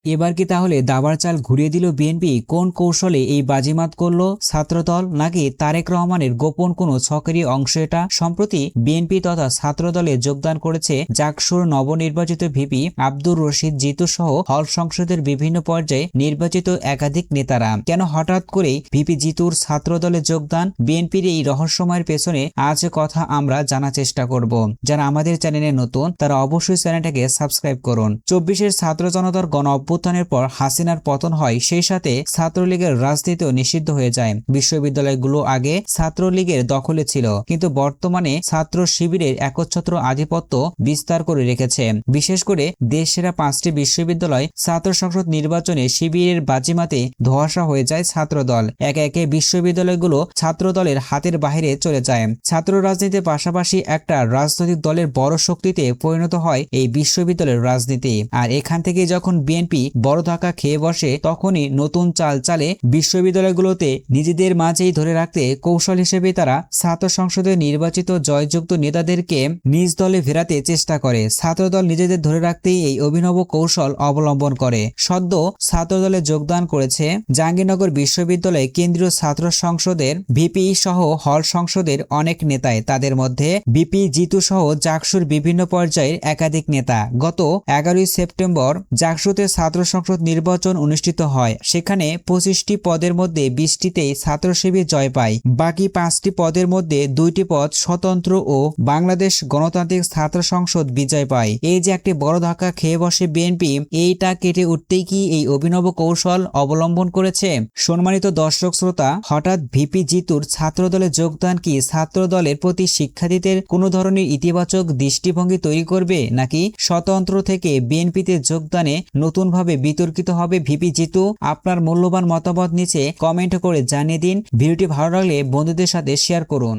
এবার কি তাহলে দাবার চাল ঘুরিয়ে দিল বিএনপি? কোন কৌশলে এই বাজিমাত করলো ছাত্রদল, নাকি তারেক রহমানের গোপন কোনো ছকেরই অংশ এটা? সম্প্রতি বিএনপি তথা ছাত্রদলে যোগদান করেছে জাকসুর নবনির্বাচিত ভিপি আব্দুর রশিদ জিতু সহ হল সংসদের বিভিন্ন পর্যায়ে নির্বাচিত একাধিক নেতারা। কেন হঠাৎ করেই ভিপি জিতুর ছাত্রদলে যোগদান? বিএনপির এই রহস্যময়ের পেছনে আজ কথা আমরা জানার চেষ্টা করব। যারা আমাদের চ্যানেলে নতুন তারা অবশ্যই চ্যানেলটাকে সাবস্ক্রাইব করুন। 24-এর ছাত্র জনতার গণ অভ্যুত্থানের পর হাসিনার পতন হয়, সেই সাথে ছাত্রলীগের রাজনীতিও নিষিদ্ধ হয়ে যায়। বিশ্ববিদ্যালয়গুলো আগে ছাত্রলীগের দখলে ছিল, কিন্তু বর্তমানে ছাত্র শিবিরের একচ্ছত্র আধিপত্য বিস্তার করে রেখেছে। বিশেষ করে দেশসেরা 5টি বিশ্ববিদ্যালয় ছাত্র সংসদ নির্বাচনে শিবিরের বাজিমাতে ধোঁয়াশা হয়ে যায় ছাত্রদল। একে একে বিশ্ববিদ্যালয়গুলো ছাত্রদলের হাতের বাইরে চলে যায়। ছাত্র রাজনীতির পাশাপাশি একটা রাজনৈতিক দলের বড় শক্তিতে পরিণত হয় এই বিশ্ববিদ্যালয়ের রাজনীতি। আর এখান থেকে যখন বিএনপি বড় ধাক্কা খেয়ে বসে, তখনই নতুন চাল চালে বিশ্ববিদ্যালয়গুলোতে নিজেদের মাঝেই ধরে রাখতে কৌশল হিসেবে তারা ছাত্র সংসদে নির্বাচিত জয়যুক্ত নেতাদেরকে নিজ দলে ফেরাতে চেষ্টা করে। ছাত্রদল নিজেদের ধরে রাখতেই এই অভিনব কৌশল অবলম্বন করে। সদ্য ছাত্রদলে যোগদান করেছে জাহাঙ্গীরনগর বিশ্ববিদ্যালয়ে কেন্দ্রীয় ছাত্র সংসদের ভিপি সহ হল সংসদের অনেক নেতাই। তাদের মধ্যে ভিপি জিতু সহ জাকসুর বিভিন্ন পর্যায়ের একাধিক নেতা। গত 11ই সেপ্টেম্বর জাকসুতে ছাত্র সংসদ নির্বাচন অনুষ্ঠিত হয়। সেখানে 25টি পদের মধ্যে 20টিতেই ছাত্র শিবির জয় পায়। বাকি 5টি পদের মধ্যে 2টি পদ স্বতন্ত্র ও বাংলাদেশ গণতান্ত্রিক ছাত্র সংসদ বিজয় পায়। এই যে একটি বড় ধাক্কা খেয়ে বসে বিএনপি, এইটা কেটে উঠতেই কি এই অভিনব কৌশল অবলম্বন করেছে? সম্মানিত দর্শক শ্রোতা, হঠাৎ ভিপি জিতুর ছাত্রদলে যোগদান কি ছাত্রদলের প্রতি শিক্ষার্থীদের কোনো ধরনের ইতিবাচক দৃষ্টিভঙ্গি তৈরি করবে, নাকি স্বতন্ত্র থেকে বিএনপিতে যোগদানে নতুনভাবে বিতর্কিত হবে ভিপি জিতু? আপনার মূল্যবান মতামত নিচে কমেন্ট করে জানিয়ে দিন। ভিডিওটি ভালো লাগলে বন্ধুদের সাথে শেয়ার করুন।